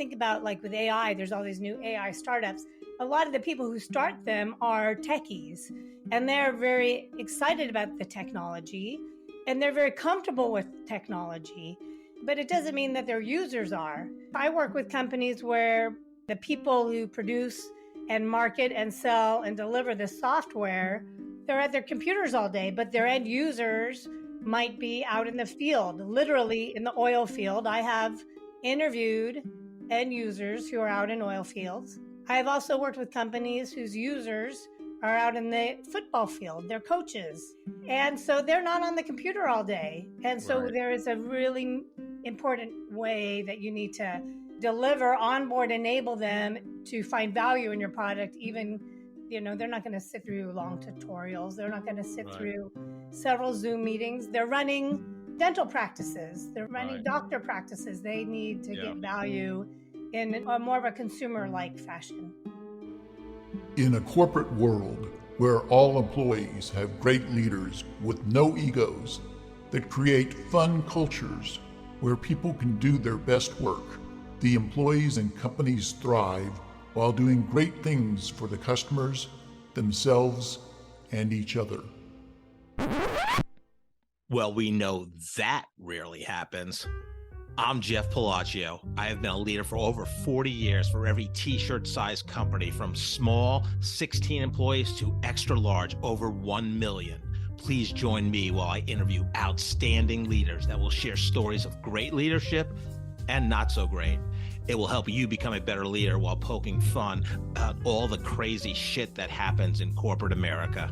think about like with AI, there's all these new AI startups. A lot of the people who start them are techies, and they're very excited about the technology, and they're very comfortable with technology, but it doesn't mean that their users are. I work with companies where the people who produce and market and sell and deliver the software, they're at their computers all day, but their end users might be out in the field, literally in the oil field. I have interviewed end users who are out in oil fields. I have also worked with companies whose users are out in the football field, they're coaches. And so they're not on the computer all day. And so there is a really important way that you need to deliver, onboard, enable them to find value in your product. Even, they're not going to sit through long tutorials. They're not going to sit through several Zoom meetings. They're running dental practices. They're running doctor practices. They need to get value in a more of a consumer-like fashion. In a corporate world where all employees have great leaders with no egos that create fun cultures where people can do their best work, the employees and companies thrive while doing great things for the customers, themselves, and each other. Well, we know that rarely happens. I'm Jeff Palacio. I have been a leader for over 40 years for every t-shirt size company, from small 16 employees to extra large over 1 million. Please join me while I interview outstanding leaders that will share stories of great leadership and not so great. It will help you become a better leader while poking fun at all the crazy shit that happens in corporate America.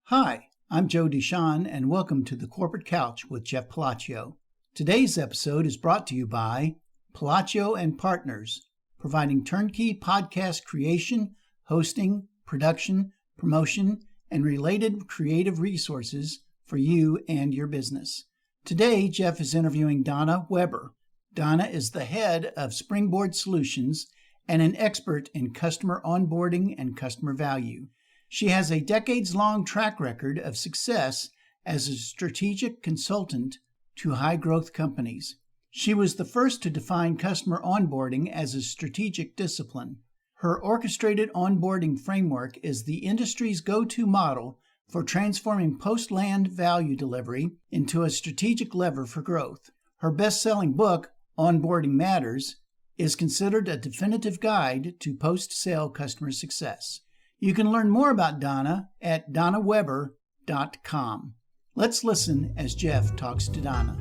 Hi, I'm Joe Deshawn, and welcome to the Corporate Couch with Jeff Palacio. Today's episode is brought to you by Palacio and Partners, providing turnkey podcast creation, hosting, production, promotion, and related creative resources for you and your business. Today, Jeff is interviewing Donna Weber. Donna is the head of Springboard Solutions and an expert in customer onboarding and customer value. She has a decades-long track record of success as a strategic consultant to high-growth companies. She was the first to define customer onboarding as a strategic discipline. Her Orchestrated Onboarding framework is the industry's go-to model for transforming post-land value delivery into a strategic lever for growth. Her best-selling book, Onboarding Matters, is considered a definitive guide to post-sale customer success. You can learn more about Donna at donnaweber.com. Let's listen as Jeff talks to Donna.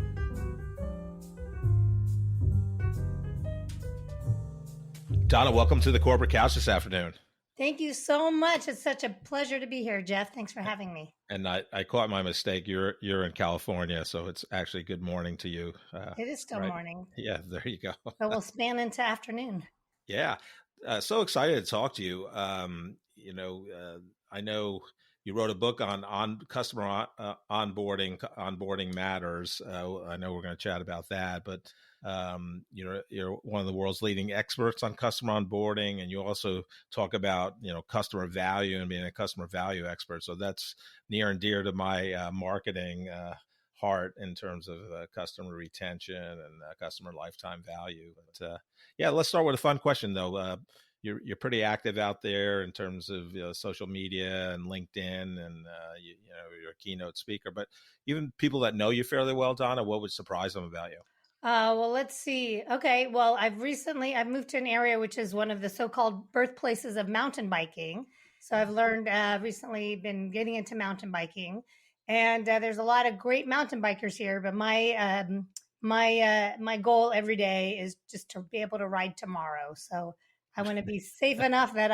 Donna, welcome to the Corporate Couch this afternoon. Thank you so much. It's such a pleasure to be here, Jeff. Thanks for having me. And I caught my mistake. You're in California, so it's actually good morning to you. It is still morning. Yeah, there you go. So we'll span into afternoon. Yeah, so excited to talk to you. I know you wrote a book on customer onboarding matters. I know we're going to chat about that, but you're one of the world's leading experts on customer onboarding, and you also talk about customer value and being a customer value expert. So that's near and dear to my marketing heart in terms of customer retention and customer lifetime value. But let's start with a fun question though. You're pretty active out there in terms of social media and LinkedIn, and you're a keynote speaker. But even people that know you fairly well, Donna, what would surprise them about you? Well, let's see. Okay, well, I've moved to an area which is one of the so-called birthplaces of mountain biking. So I've learned recently, been getting into mountain biking, and there's a lot of great mountain bikers here. But my goal every day is just to be able to ride tomorrow. So I want to be safe enough that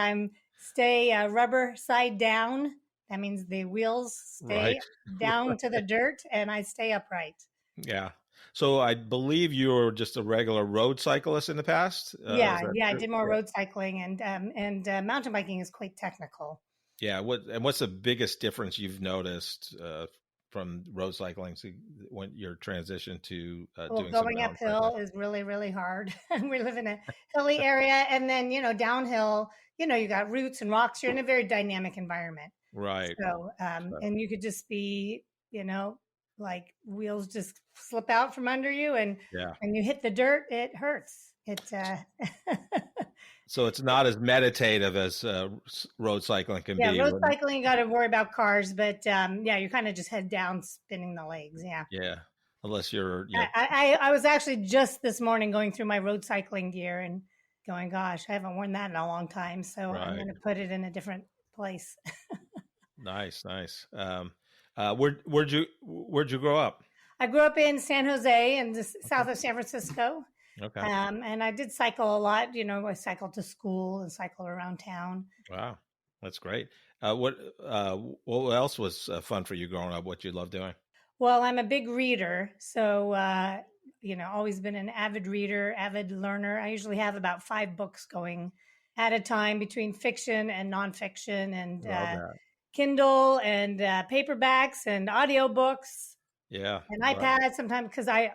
stay rubber side down. That means the wheels stay down to the dirt and I stay upright. Yeah. So I believe you were just a regular road cyclist in the past. I did more road cycling, and mountain biking is quite technical. Yeah. What's the biggest difference you've noticed from road cycling to when your transition to doing going uphill is really, really hard. We live in a hilly area, and then downhill, you got roots and rocks. You're in a very dynamic environment, right? So and you could just be like wheels just slip out from under you, and Yeah. when you hit the dirt, it hurts. So it's not as meditative as road cycling can Yeah, be. road cycling, you got to worry about cars, but yeah, you kind of just head down, spinning the legs. Yeah. Yeah. Unless you're, I was actually just this morning going through my road cycling gear and going, gosh, I haven't worn that in a long time. So I'm right. going to put it in a different place. Nice, nice. Where'd you grow up? I grew up in San Jose in the Okay. south of San Francisco. Okay. And I did cycle a lot. I cycled to school and cycled around town. Wow. That's great. What else was fun for you growing up? What you love doing? Well, I'm a big reader. So, always been an avid reader, avid learner. I usually have about 5 books going at a time between fiction and nonfiction and Love that. Kindle and paperbacks and audiobooks Yeah. and Well, iPad sometimes because I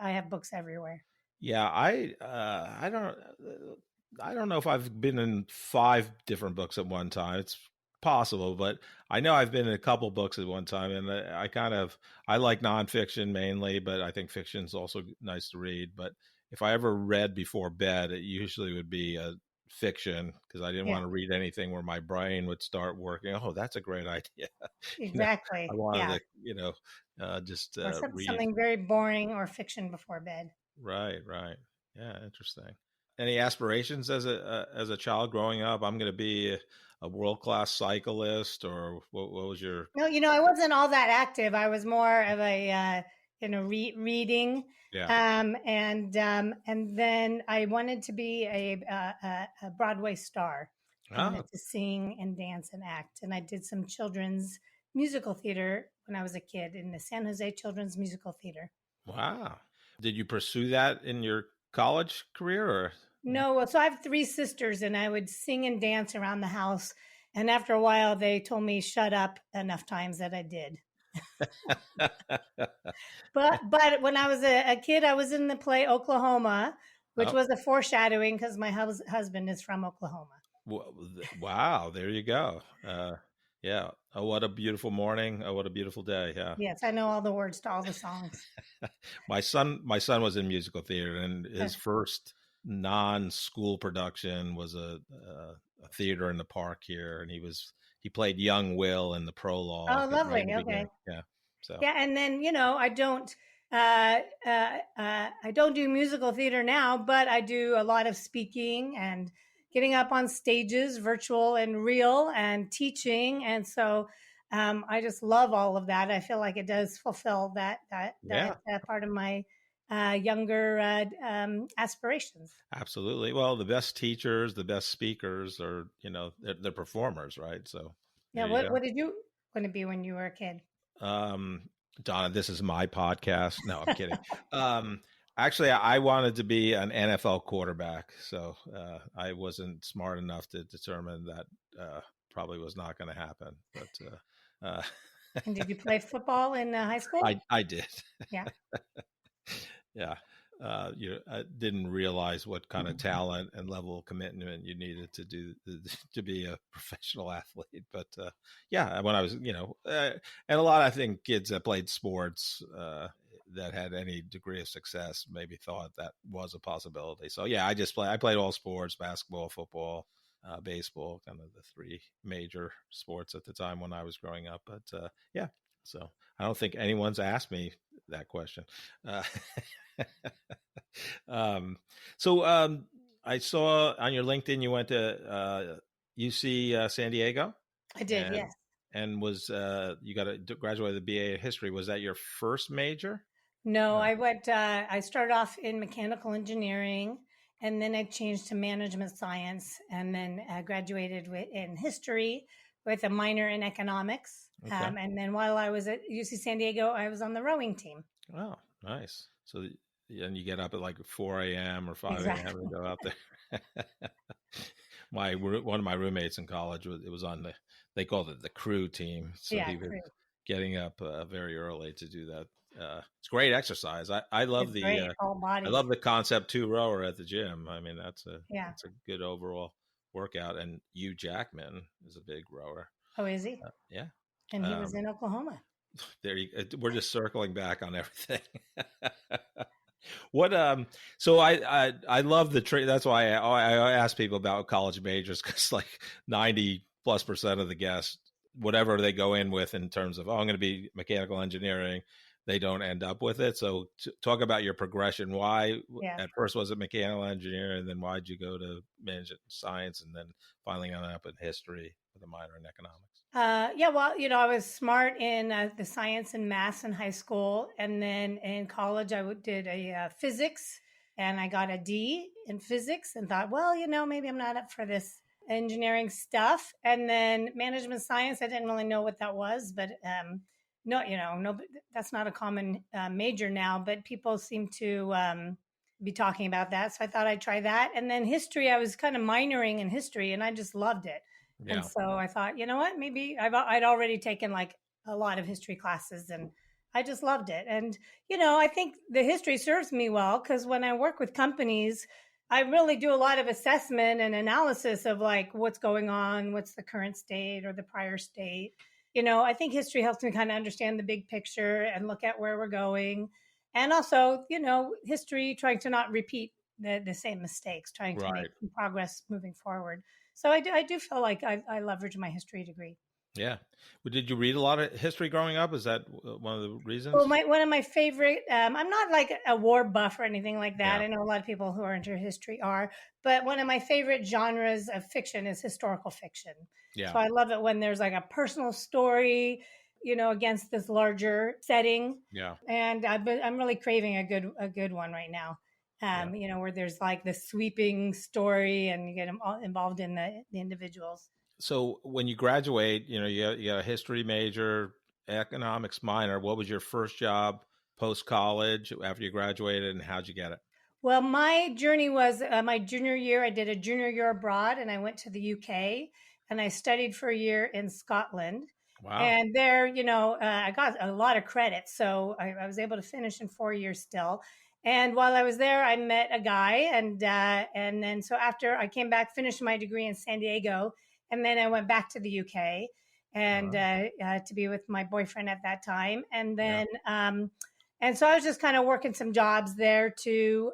have books everywhere. yeah. I don't know if I've been in 5 different books at one time. It's possible, but I know I've been in a couple books at one time, and I like nonfiction mainly, but I think fiction is also nice to read. But if I ever read before bed, it usually would be a fiction because I didn't Yeah, want to read anything where my brain would start working. Oh, that's a great idea. I exactly. wanted Yeah. just Or read. something very boring or fiction before bed. Right, right. Yeah, interesting. Any aspirations as a child growing up? I'm going to be a world-class cyclist, or what was your? No, I wasn't all that active. I was more of a, reading. Yeah. And then I wanted to be a Broadway star. I Oh, wanted to sing and dance and act. And I did some children's musical theater when I was a kid in the San Jose Children's Musical Theater. wow. Did you pursue that in your college career, or? No, well, so I have 3 sisters, and I would sing and dance around the house. And after a while, they told me shut up enough times that I did. But when I was a kid, I was in the play Oklahoma, which Oh, was a foreshadowing because my husband is from Oklahoma. wow. There you go. Yeah. Oh, what a beautiful morning. Oh, what a beautiful day. Yeah. Yes, I know all the words to all the songs. My son was in musical theater, and his first non-school production was a theater in the park here, and he played young Will in the Oh, prologue right lovely. in the Okay. beginning. Yeah. So Yeah, and then I don't do musical theater now, but I do a lot of speaking and getting up on stages, virtual and real, and teaching. And so I just love all of that. I feel like it does fulfill that yeah, part of my younger aspirations. absolutely. Well, the best teachers, the best speakers are, they're performers, right? So Yeah. there you What go. did you want to be when you were a kid? Um, Donna, this is my podcast. No, I'm kidding. Actually, I wanted to be an NFL quarterback, so I wasn't smart enough to determine that probably was not going to happen. But And did you play football in high school? I did. Yeah. Yeah. I didn't realize what kind of talent and level of commitment you needed to be a professional athlete. But yeah, when I was, and a lot, I think kids that played sports that had any degree of success maybe thought that was a possibility. So yeah, I played all sports: basketball, football, baseball, kind of the 3 major sports at the time when I was growing up. But yeah, so I don't think anyone's asked me that question. Uh, so I saw on your LinkedIn you went to UC San Diego, I did, and yes. you got to graduate with a BA in history. Was that your first major? No, I started off in mechanical engineering, and then I changed to management science, and then graduated in history with a minor in economics. Okay. And then while I was at UC San Diego, I was on the rowing team. Oh, nice. So and you get up at like 4 a.m. or 5 a.m. Exactly. to go out there. One of my roommates in college was on they called it the crew team. So Yeah, he was great. getting up very early to do that. It's great exercise. I love It's great, whole I body. love the concept 2 rower at the gym. I mean, that's Yeah. a good overall workout. And Hugh Jackman is a big rower. Oh, is he? Yeah. And he was in Oklahoma. we're just circling back on everything. What so I love the trade. That's why I ask people about college majors, because like 90+% of the guests, whatever they go in with in terms of, I'm going to be mechanical engineering, they don't end up with it. So talk about your progression. Why at first was it mechanical engineering, and then why'd you go to management science, and then finally ended up in history with a minor in economics? Yeah, well, I was smart in the science and math in high school. And then in college, I did a physics, and I got a D in physics and thought, well, maybe I'm not up for this engineering stuff. And then management science, I didn't really know what that was, but no, no, that's not a common major now, but people seem to be talking about that. So I thought I'd try that. And then history, I was kind of minoring in history, and I just loved it. Yeah. And so I thought, you know what, maybe I'd already taken like a lot of history classes, and I just loved it. And, I think the history serves me well, because when I work with companies, I really do a lot of assessment and analysis of like what's going on, what's the current state or the prior state. I think history helps me kind of understand the big picture and look at where we're going. And also, history, trying to not repeat the same mistakes, trying to make progress moving forward. So I do feel like I leverage my history degree. Yeah. Well, did you read a lot of history growing up? Is that one of the reasons? Well, one of my favorite, I'm not like a war buff or anything like that. Yeah. I know a lot of people who are into history are, but one of my favorite genres of fiction is historical fiction. Yeah. So I love it when there's like a personal story, against this larger setting. Yeah. And I'm really craving a good one right now. Where there's like the sweeping story and you get involved in the individuals. So when you graduate, you got a history major, economics minor. What was your first job post-college after you graduated, and how'd you get it? Well, my journey was my junior year. I did a junior year abroad, and I went to the UK, and I studied for a year in Scotland. Wow. And there, I got a lot of credit. So I was able to finish in 4 years still. And while I was there, I met a guy, and then so after I came back, finished my degree in San Diego, and then I went back to the UK and to be with my boyfriend at that time, and then and so I was just kind of working some jobs there to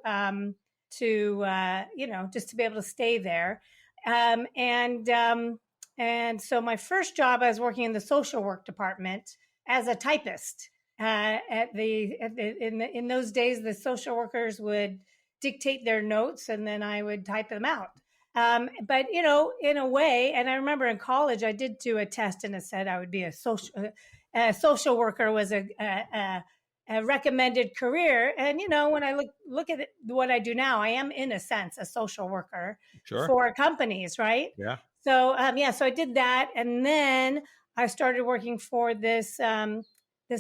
just to be able to stay there, and so my first job, I was working in the social work department as a typist. In those days, the social workers would dictate their notes, and then I would type them out. But in a way, and I remember in college, I did do a test, and it said I would be a social worker was a recommended career. And when I look at what I do now, I am in a sense a social worker for companies, right? Yeah. So so I did that, and then I started working for this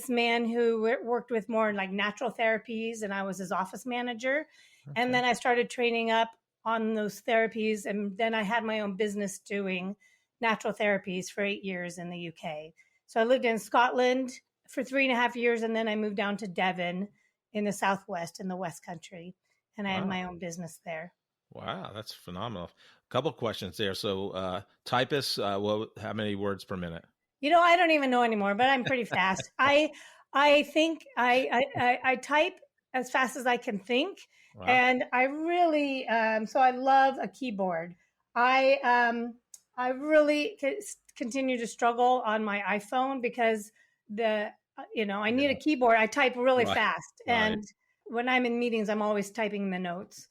man who worked with more like natural therapies, and I was his office manager. Okay. And then I started training up on those therapies, and then I had my own business doing natural therapies for 8 years in the UK. So I lived in Scotland for 3.5 years, and then I moved down to Devon in the Southwest, in the West Country, and I had my own business there. Wow, that's phenomenal. A couple of questions there. So typists, how many words per minute? I don't even know anymore, but I'm pretty fast. I think I type as fast as I can think. Wow. And I really, so I love a keyboard. I really continue to struggle on my iPhone because I need a keyboard. I type really fast. And when I'm in meetings, I'm always typing the notes.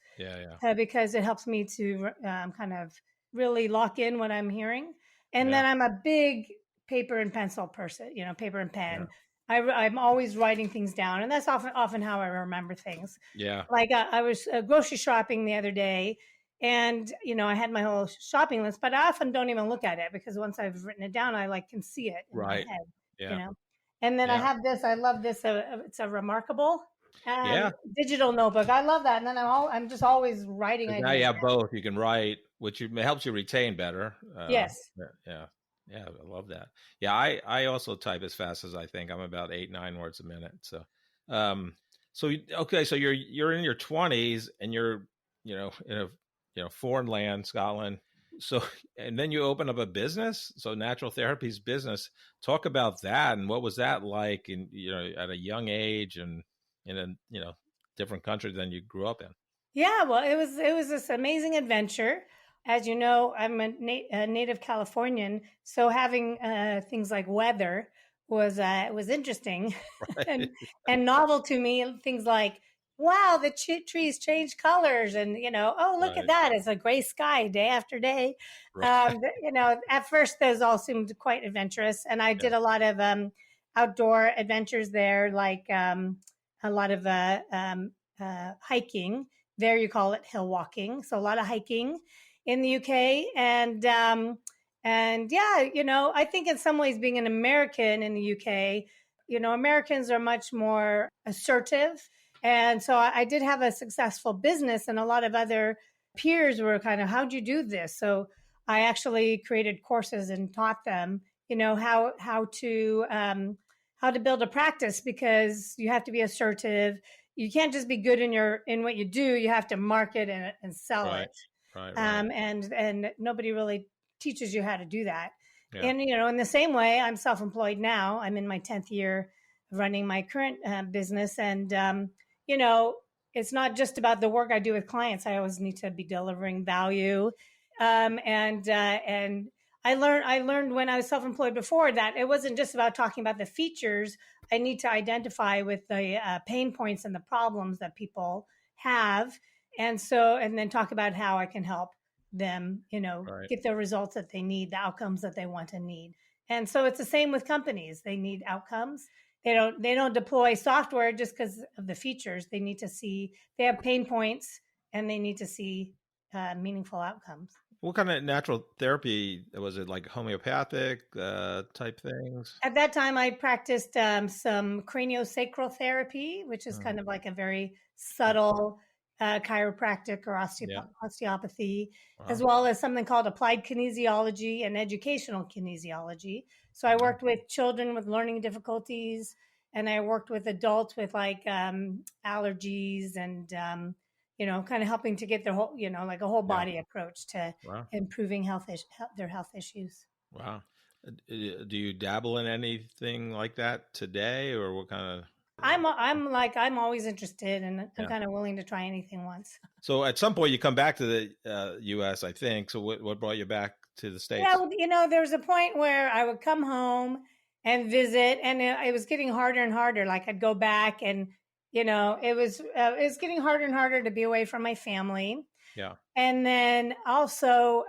Because it helps me to kind of really lock in what I'm hearing. And then I'm a big paper and pencil person, paper and pen. I'm always writing things down, and that's often how I remember things. Yeah. Like I was grocery shopping the other day, and I had my whole shopping list, but I often don't even look at it because once I've written it down, I can see it in my head. Yeah. And then I have this. I love this. It's a Remarkable digital notebook. I love that. And then I'm just always writing. Now you have both. You can write, which helps you retain better. Yes. Yeah, I love that. Yeah, I also type as fast as I think. I'm about 8-9 words a minute. So, so you're in your 20s and you're in a foreign land, Scotland. So, and then you open up a business. So natural therapies business, talk about that. And what was that like in, at a young age and in a, different country than you grew up in? Yeah, well, it was this amazing adventure. As you know, I'm a native Californian, so having things like weather was interesting Right. and novel to me. Things like, wow, the trees change colors, and oh, look at Right. that! It's a gray sky day after day. Right. At first those all seemed quite adventurous, and I Yeah. did a lot of outdoor adventures there, like a lot of hiking. There you call it hill walking. So a lot of hiking in the UK. And yeah, I think in some ways being an American in the UK, Americans are much more assertive. And so I did have a successful business, and a lot of other peers were kind of, how'd you do this? So I actually created courses and taught them, how to build a practice, because you have to be assertive. You can't just be good in what you do. You have to market and sell Right. it. Right. Right. And nobody really teaches you how to do that. Yeah. And in the same way, I'm self-employed now. I'm in my 10th year of running my current business, and you know, it's not just about the work I do with clients. I always need to be delivering value, and I learned when I was self-employed before that it wasn't just about talking about the features. I need to identify with the pain points and the problems that people have, and then talk about how I can help them, Right. get the results that they need, the outcomes that they want and need. And so it's the same with companies. They need outcomes. They don't deploy software just because of the features. They need to see they have pain points, and they need to see meaningful outcomes. What kind of natural therapy was it? Like homeopathic type things? At that time, I practiced some craniosacral therapy, which is Mm, kind of like a very subtle chiropractic or yeah. osteopathy, as Wow. well as something called applied kinesiology and educational kinesiology. So I Wow. worked with children with learning difficulties, and I worked with adults with like allergies, and kind of helping to get their whole, like a whole Yeah. body approach to Wow. improving their health issues. Wow. Do you dabble in anything like that today, or what kind of? I'm always interested, and I'm Yeah. kind of willing to try anything once. So at some point you come back to the U.S., I think. So what brought you back to the Yeah, States? well, there was a point where I would come home and visit, and it was getting harder and harder. Like I'd go back, and it was getting harder and harder to be away from my family. Yeah. And then also,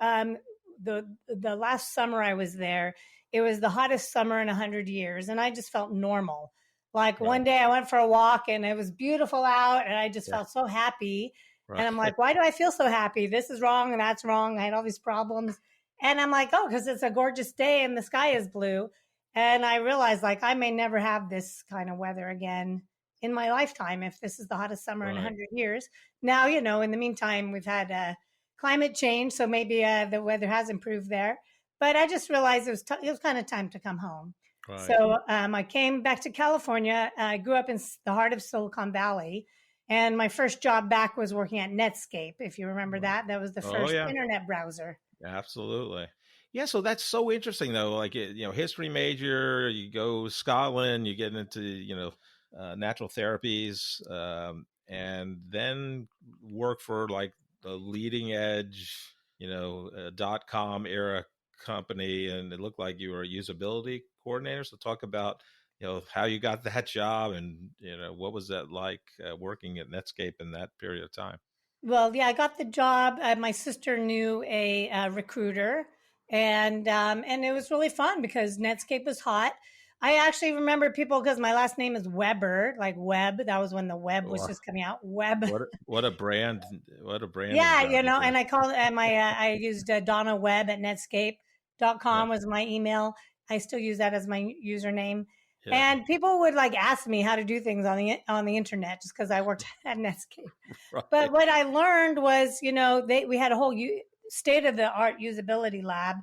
the last summer I was there, it was the hottest summer in 100 years, and I just felt normal. Like Right. one day I went for a walk, and it was beautiful out, and I just Yeah. felt so happy. And Right. I'm like, why do I feel so happy? This is wrong and that's wrong. I had all these problems. And I'm like, oh, because it's a gorgeous day and the sky is blue. And I realized, like, I may never have this kind of weather again in my lifetime if this is the hottest summer in Right. 100 years. Now, in the meantime, we've had climate change, so maybe the weather has improved there. But I just realized it was kind of time to come home. Right. So I came back to California. I grew up in the heart of Silicon Valley, and my first job back was working at Netscape. If you remember that, that was the Oh first yeah. internet browser. Absolutely. Yeah, so that's so interesting though. Like history major, you go Scotland, you get into natural therapies, and then work for like the leading edge, .com era company, and it looked like you were a usability coordinator. So talk about how you got that job, and what was that like working at Netscape in that period of time. Well, yeah, I got the job. My sister knew a recruiter, and it was really fun because Netscape was hot. I actually remember people because my last name is Weber, like web. That was when the web was Wow. just coming out. Web. What a brand! What a branding Yeah, job you did. and I called I used Donna Web at Yeah, Netscape.com was my email. I still use that as my username. yeah, And people would like ask me how to do things on the internet just because I worked at Netscape. But right. what I learned was, we had a whole state of the art usability lab,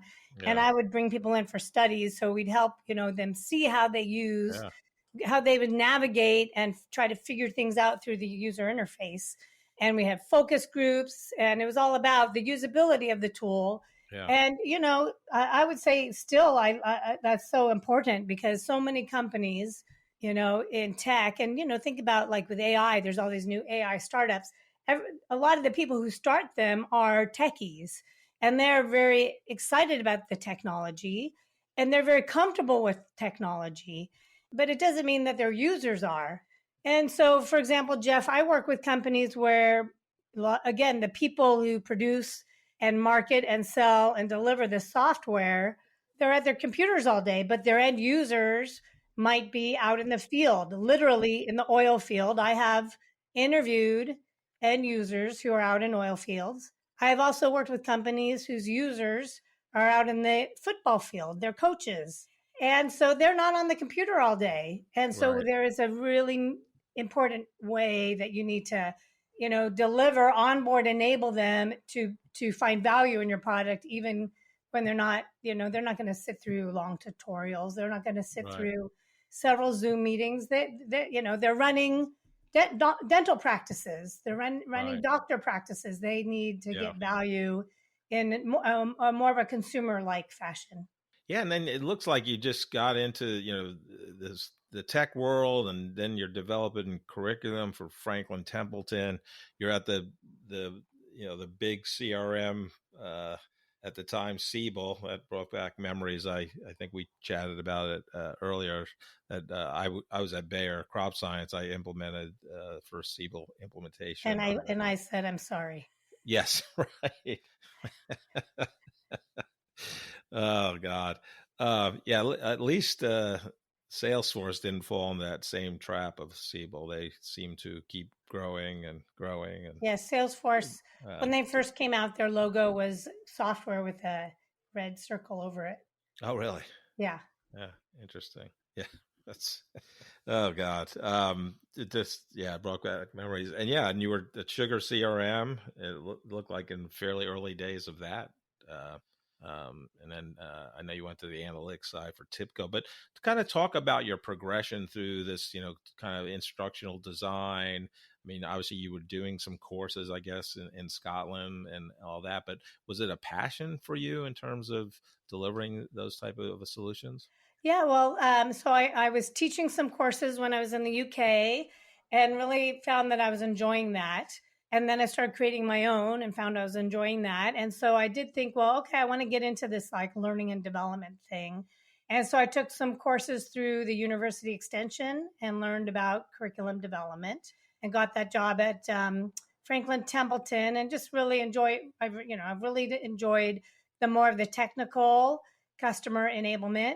and Yeah, I would bring people in for studies. So we'd help, them see yeah, how they would navigate and try to figure things out through the user interface. And we had focus groups, and it was all about the usability of the tool. Yeah. And, I would say still, that's so important because so many companies, in tech and, think about like with AI, there's all these new AI startups. A lot of the people who start them are techies and they're very excited about the technology and they're very comfortable with technology, but it doesn't mean that their users are. And so, for example, Jeff, I work with companies where, again, the people who produce and market and sell and deliver the software, they're at their computers all day, but their end users might be out in the field, literally in the oil field. I have interviewed end users who are out in oil fields. I have also worked with companies whose users are out in the football field, they're coaches. And so they're not on the computer all day. And so Right. there is a really important way that you need to deliver, onboard, enable them to find value in your product, even when they're not going to sit through long tutorials. They're not going to sit Right. through several Zoom meetings. They're running dental practices. They're running Right. doctor practices. They need to Yeah. get value in a more of a consumer-like fashion. Yeah, and then it looks like you just got into the tech world, and then you're developing curriculum for Franklin Templeton. You're at the big CRM at the time, Siebel. That brought back memories. I think we chatted about it earlier. That I was at Bayer Crop Science. I implemented first Siebel implementation. And I said, I'm sorry. Yes, right. Oh God. Yeah, at least Salesforce didn't fall in that same trap of Siebel. They seem to keep growing and growing. And Yeah, Salesforce, when they first came out, their logo was software with a red circle over it. oh, really? Yeah. Yeah, interesting. Yeah, that's oh God. It just brought back memories. And yeah, and you were at Sugar CRM. It looked like in fairly early days of that. Uh, and then I know you went to the analytics side for TIPCO, but to kind of talk about your progression through this, kind of instructional design. I mean, obviously you were doing some courses, I guess, in Scotland and all that, but was it a passion for you in terms of delivering those type of solutions? Yeah, well, so I was teaching some courses when I was in the UK and really found that I was enjoying that. And then I started creating my own and found I was enjoying that. And so I did think, well, okay, I want to get into this like learning and development thing. And so I took some courses through the university extension and learned about curriculum development and got that job at Franklin Templeton and just really I've really enjoyed the more of the technical customer enablement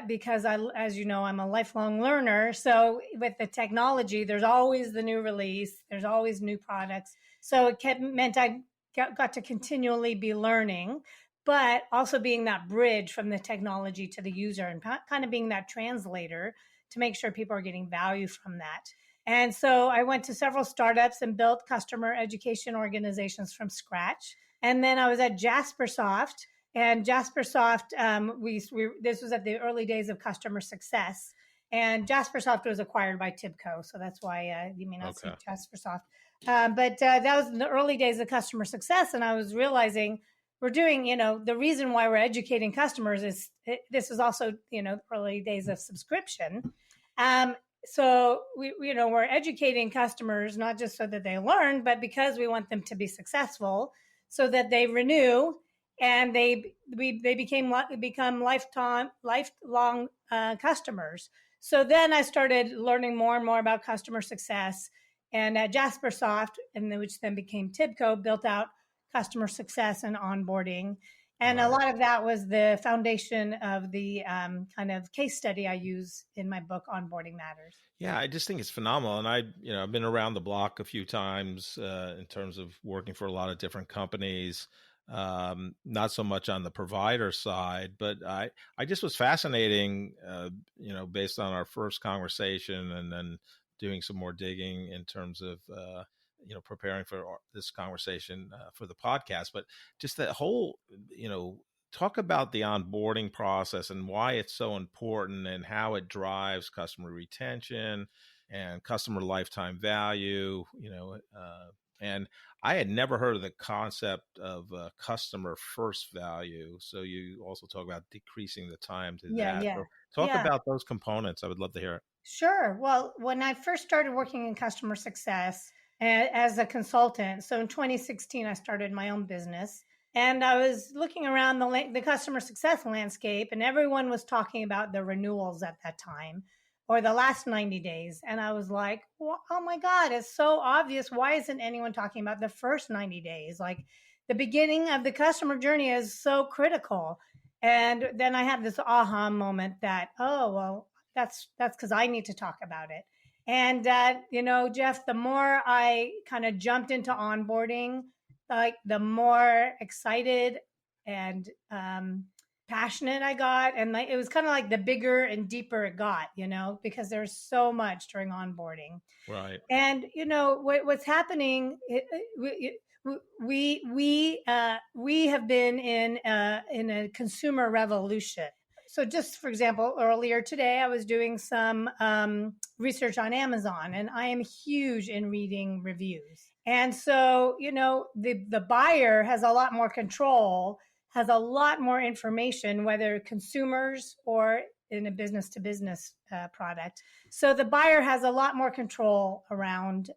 because as you know, I'm a lifelong learner. So with the technology, there's always the new release, there's always new products. So meant I got to continually be learning, but also being that bridge from the technology to the user and kind of being that translator to make sure people are getting value from that. And so I went to several startups and built customer education organizations from scratch. And then I was at Jaspersoft, and Jaspersoft, this was at the early days of customer success, and Jaspersoft was acquired by TIBCO, so that's why you may not see Jaspersoft. But that was in the early days of customer success, and I was realizing we're doing, the reason why we're educating customers is this is also, early days of subscription. So we're educating customers not just so that they learn, but because we want them to be successful, so that they renew and they become lifelong customers. So then I started learning more and more about customer success, and at Jaspersoft, which then became TIBCO, built out customer success and onboarding. And a lot of that was the foundation of the kind of case study I use in my book, Onboarding Matters. Yeah, I just think it's phenomenal. And I've been around the block a few times in terms of working for a lot of different companies. Not so much on the provider side, but I just was fascinating, based on our first conversation and then doing some more digging in terms of, preparing for this conversation for the podcast, but just that whole, talk about the onboarding process and why it's so important and how it drives customer retention and customer lifetime value, And I had never heard of the concept of customer first value. So you also talk about decreasing the time to Yeah, that. yeah, So talk yeah. about those components. I would love to hear it. Sure. Well, when I first started working in customer success as a consultant, so in 2016, I started my own business. And I was looking around the customer success landscape, and everyone was talking about the renewals at that time or the last 90 days. And I was like, oh my God, it's so obvious. Why isn't anyone talking about the first 90 days? Like the beginning of the customer journey is so critical. And then I had this aha moment that, oh, well, that's because I need to talk about it. And Jeff, the more I kind of jumped into onboarding, like the more excited and passionate I got, and like it was kind of like the bigger and deeper it got, because there's so much during onboarding. Right. And what's happening. We have been in a consumer revolution. So just for example, earlier today, I was doing some research on Amazon, and I am huge in reading reviews. And so, the buyer has a lot more control, has a lot more information, whether consumers or in a business to business product. So the buyer has a lot more control around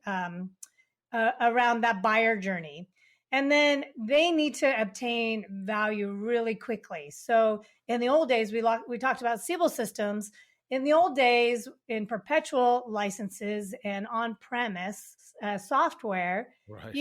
that buyer journey. And then they need to obtain value really quickly. So in the old days, we talked about Siebel systems. In the old days, in perpetual licenses and on-premise software, Right.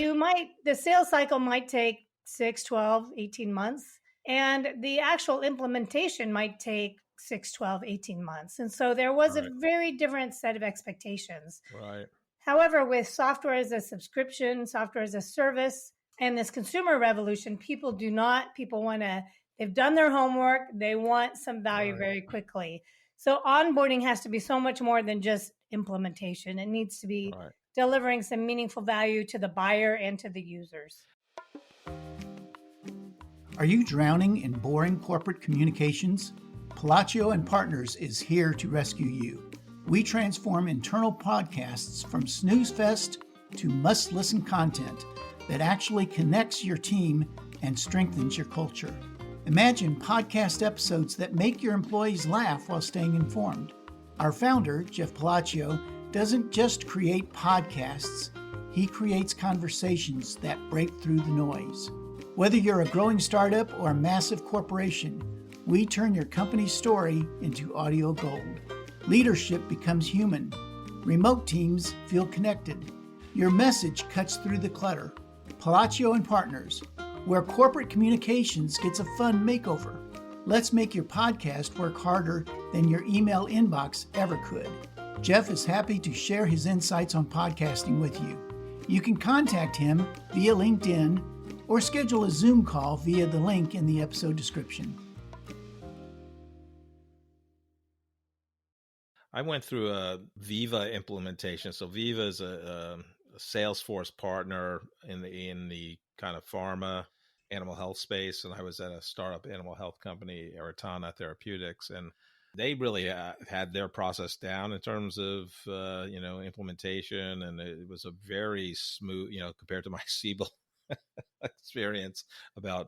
the sales cycle might take 6, 12, 18 months. And the actual implementation might take 6, 12, 18 months. And so there was a very different set of expectations. Right. However, with software as a subscription, software as a service, and this consumer revolution, people they've done their homework, they want some value very quickly. So onboarding has to be so much more than just implementation. It needs to be delivering some meaningful value to the buyer and to the users. Are you drowning in boring corporate communications? Palacio and Partners is here to rescue you. We transform internal podcasts from snooze fest to must-listen content that actually connects your team and strengthens your culture. Imagine podcast episodes that make your employees laugh while staying informed. Our founder, Jeff Palacio, doesn't just create podcasts, he creates conversations that break through the noise. Whether you're a growing startup or a massive corporation, we turn your company's story into audio gold. Leadership becomes human. Remote teams feel connected. Your message cuts through the clutter. Palacio and Partners, where corporate communications gets a fun makeover. Let's make your podcast work harder than your email inbox ever could. Jeff is happy to share his insights on podcasting with you. You can contact him via LinkedIn or schedule a Zoom call via the link in the episode description. I went through a Viva implementation. So Viva is a Salesforce partner in the kind of pharma animal health space, and I was at a startup animal health company, Eritana Therapeutics, and they really had their process down in terms of implementation, and it was a very smooth, compared to my Siebel experience about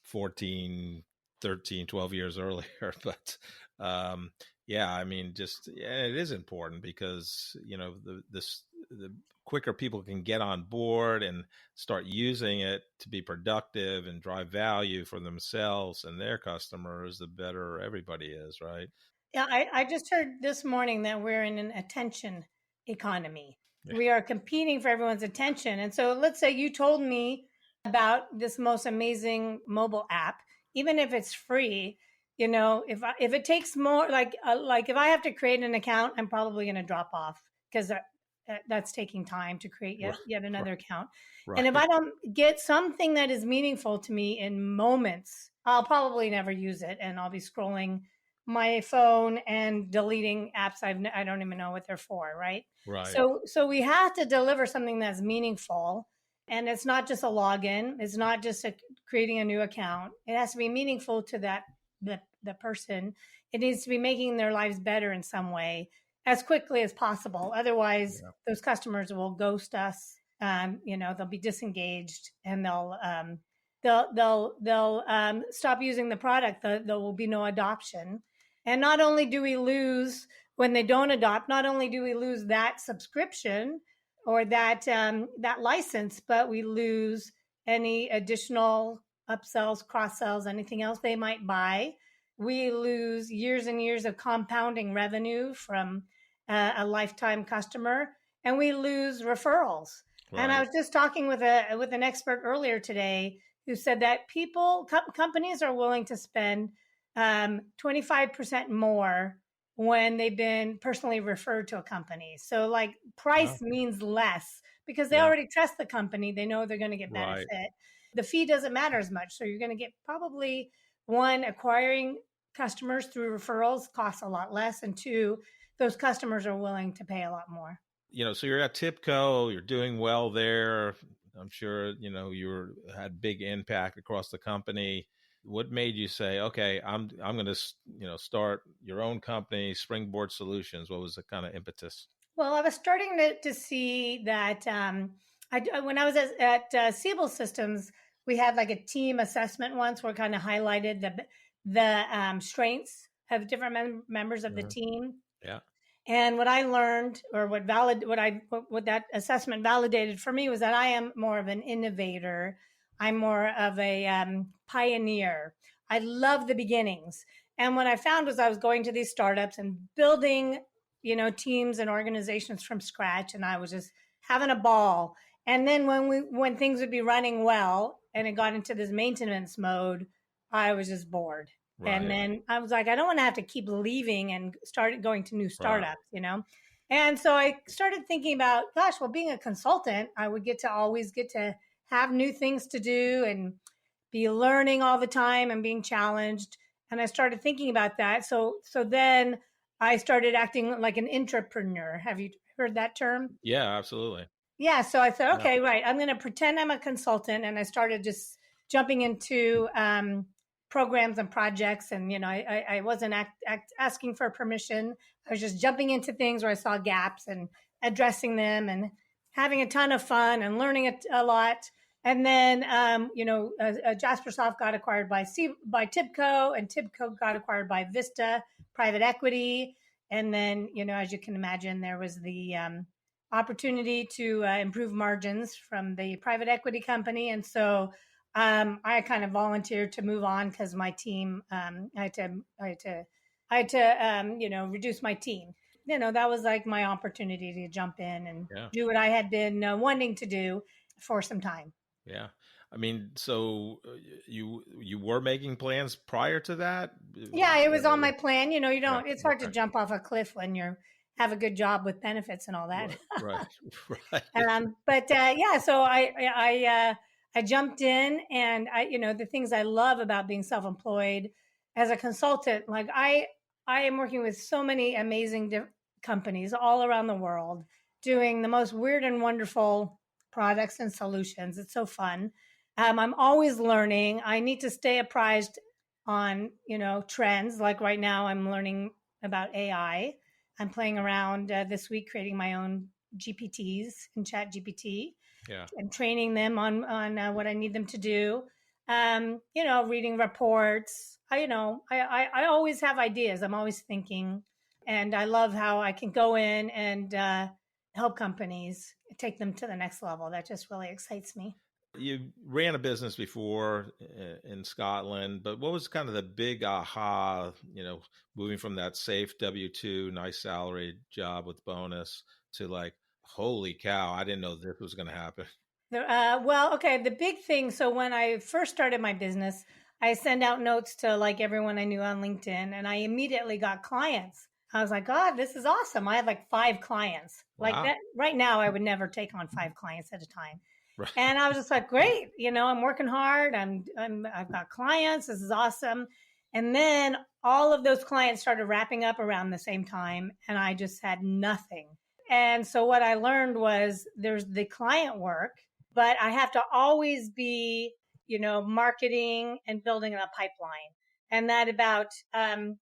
14, 13, 12 years earlier. But it is important because the quicker people can get on board and start using it to be productive and drive value for themselves and their customers, the better everybody is, right? Yeah, I just heard this morning that we're in an attention economy. Yeah. We are competing for everyone's attention. And so let's say you told me about this most amazing mobile app, even if it's free, if it takes more, like if I have to create an account, I'm probably going to drop off because that's taking time to create yet another account. Right. And if I don't get something that is meaningful to me in moments, I'll probably never use it. And I'll be scrolling my phone and deleting apps I don't even know what they're for, right? Right. So we have to deliver something that's meaningful. And it's not just a login. It's not just creating a new account. It has to be meaningful to the person. It needs to be making their lives better in some way as quickly as possible. Otherwise, those customers will ghost us they'll be disengaged, and they'll stop using the product. There will be no adoption. And not only do we lose when they don't adopt, not only do we lose that subscription or that license, but we lose any additional upsells, cross sells, anything else they might buy. We lose years and years of compounding revenue from a lifetime customer, and we lose referrals. Right. And I was just talking with an expert earlier today who said that companies are willing to spend 25% more when they've been personally referred to a company. So like price means less because they already trust the company. They know they're going to get benefit. Right. The fee doesn't matter as much. So you're going to get probably one, acquiring customers through referrals costs a lot less. And two, those customers are willing to pay a lot more. So you're at TIBCO, you're doing well there. I'm sure, you had big impact across the company. What made you say, okay, I'm going to, start your own company, Springboard Solutions? What was the kind of impetus? Well, I was starting to see that when I was at Siebel Systems, we had like a team assessment once where kind of highlighted the strengths of different members of the team. Yeah. And what I learned, or what that assessment validated for me, was that I am more of an innovator. I'm more of a pioneer. I love the beginnings. And what I found was I was going to these startups and building, teams and organizations from scratch, and I was just having a ball. And then when things would be running well and it got into this maintenance mode, I was just bored. Right. And then I was like, I don't want to have to keep leaving and started going to new startups, And so I started thinking about, gosh, well, being a consultant, I would always get to have new things to do and be learning all the time and being challenged. And I started thinking about that. So then I started acting like an entrepreneur. Have you heard that term? Yeah, absolutely. Yeah. So I thought, okay, right. I'm going to pretend I'm a consultant. And I started just jumping into programs and projects. And, I wasn't asking for permission. I was just jumping into things where I saw gaps and addressing them and having a ton of fun and learning a lot. And then, Jaspersoft got acquired by TIBCO, and TIBCO got acquired by Vista Private Equity. And then, as you can imagine, there was the opportunity to improve margins from the private equity company. And so I kind of volunteered to move on because my team, I had to reduce my team. That was like my opportunity to jump in and do what I had been wanting to do for some time. Yeah. I mean, so you were making plans prior to that? Yeah, it was on my plan. It's hard to jump off a cliff when you have a good job with benefits and all that. Right. So I jumped in, and the things I love about being self-employed as a consultant, like I am working with so many amazing companies all around the world doing the most weird and wonderful products and solutions. It's so fun. I'm always learning. I need to stay apprised on, trends. Like right now, I'm learning about AI. I'm playing around this week, creating my own GPTs in ChatGPT. Yeah. And training them on what I need them to do. Reading reports. I always have ideas. I'm always thinking, and I love how I can go in and help companies take them to the next level. That just really excites me. You ran a business before in Scotland, but what was kind of the big aha, moving from that safe W-2, nice salary job with bonus to like, holy cow, I didn't know this was going to happen. The big thing. So when I first started my business, I send out notes to like everyone I knew on LinkedIn, and I immediately got clients. I was like, God, this is awesome. I have like 5 clients. Wow. Like that right now, I would never take on 5 clients at a time. Right. And I was just like, great, I'm working hard. I've got clients. This is awesome. And then all of those clients started wrapping up around the same time, and I just had nothing. And so what I learned was there's the client work, but I have to always be, marketing and building a pipeline. And that about, 20%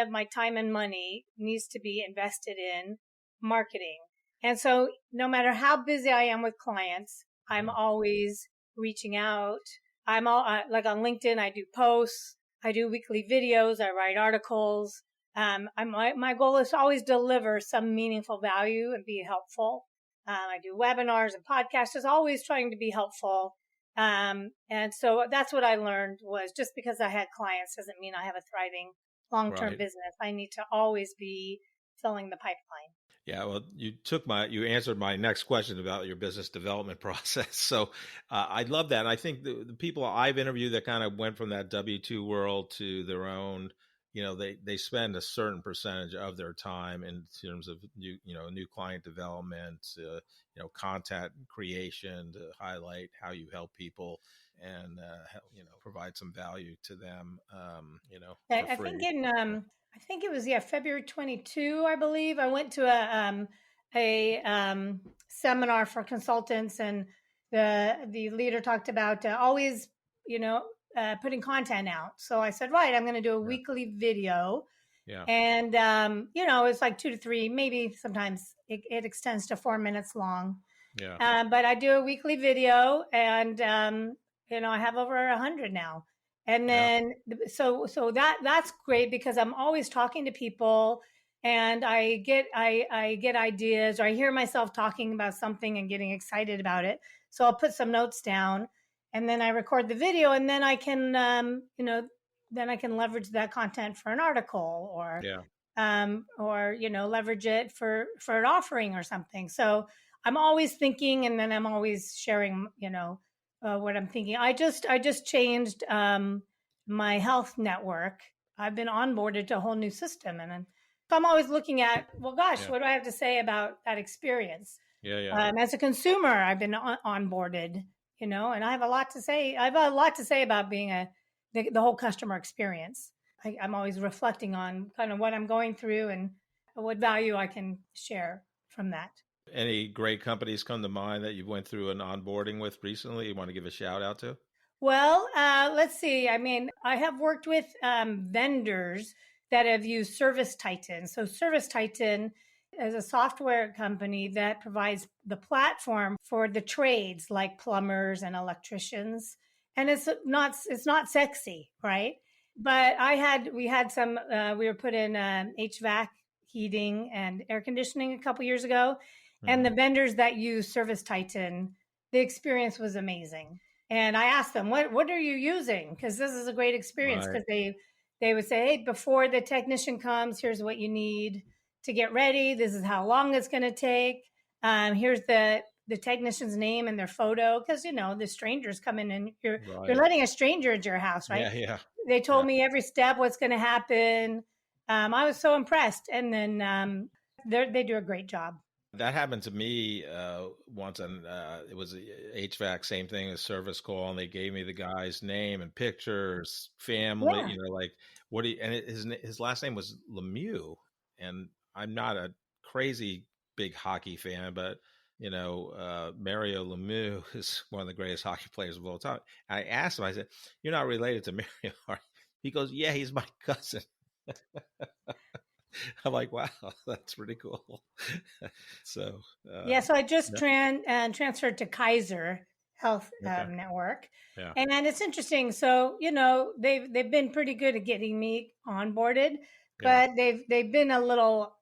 of my time and money needs to be invested in marketing. And so no matter how busy I am with clients, I'm always reaching out. I'm all like on LinkedIn, I do posts, I do weekly videos, I write articles. My goal is to always deliver some meaningful value and be helpful. I do webinars and podcasts, just always trying to be helpful. And so that's what I learned was just because I had clients doesn't mean I have a thriving long-term Right. business. I need to always be filling the pipeline. Yeah, well, you answered my next question about your business development process. So I love that. And I think the people I've interviewed that kind of went from that W-2 world to their own, they spend a certain percentage of their time in terms of new client development, content creation to highlight how you help people and provide some value to them, for I think free. I think it was February 22, I believe. I went to a seminar for consultants, and the leader talked about always putting content out. So I said, right, I'm going to do a Yeah, weekly video, yeah, and it's like 2 to 3, maybe sometimes it extends to 4 minutes long. yeah, But I do a weekly video, and I have over 100 now. And yeah. then so that's great because I'm always talking to people, and I get ideas, or I hear myself talking about something and getting excited about it. So I'll put some notes down, and then I record the video, and then I can then I can leverage that content for an article, Yeah. or leverage it for an offering or something. So I'm always thinking, and then I'm always sharing what I'm thinking. I just changed my health network. I've been onboarded to a whole new system, and so I'm always looking at, well, gosh, Yeah. what do I have to say about that experience? Yeah. Yeah. As a consumer, I've been onboarded, and I have a lot to say. I have a lot to say about being the whole customer experience. I'm always reflecting on kind of what I'm going through and what value I can share from that. Any great companies come to mind that you went through an onboarding with recently you want to give a shout out to? Well, let's see. I mean, I have worked with vendors that have used Service Titan. So, Service Titan is a software company that provides the platform for the trades like plumbers and electricians. And it's not sexy, right? But we were put in HVAC, heating, and air conditioning a couple years ago, and Hmm. the vendors that use Service Titan, the experience was amazing. And I asked them, what are you using? Because this is a great experience. Right. Because they would say, hey, before the technician comes, here's what you need to get ready. This is how long it's going to take. Here's the technician's name and their photo. Because the strangers come in, and you're Right. letting a stranger into your house, right? Yeah. Yeah. They Yeah. told me every step what's going to happen. I was so impressed. And then they do a great job. That happened to me once, and it was a HVAC, same thing, a service call, and they gave me the guy's name and pictures, family, Yeah. like what he, and his last name was Lemieux, and I'm not a crazy big hockey fan, but Mario Lemieux is one of the greatest hockey players of all time. And I asked him, I said, "You're not related to Mario, are you?" He goes, "Yeah, he's my cousin." I'm like, wow, that's pretty cool. So, Yeah, so I just yeah, transferred to Kaiser Health okay, Network, yeah, and it's interesting. So they've been pretty good at getting me onboarded, yeah, but they've been a little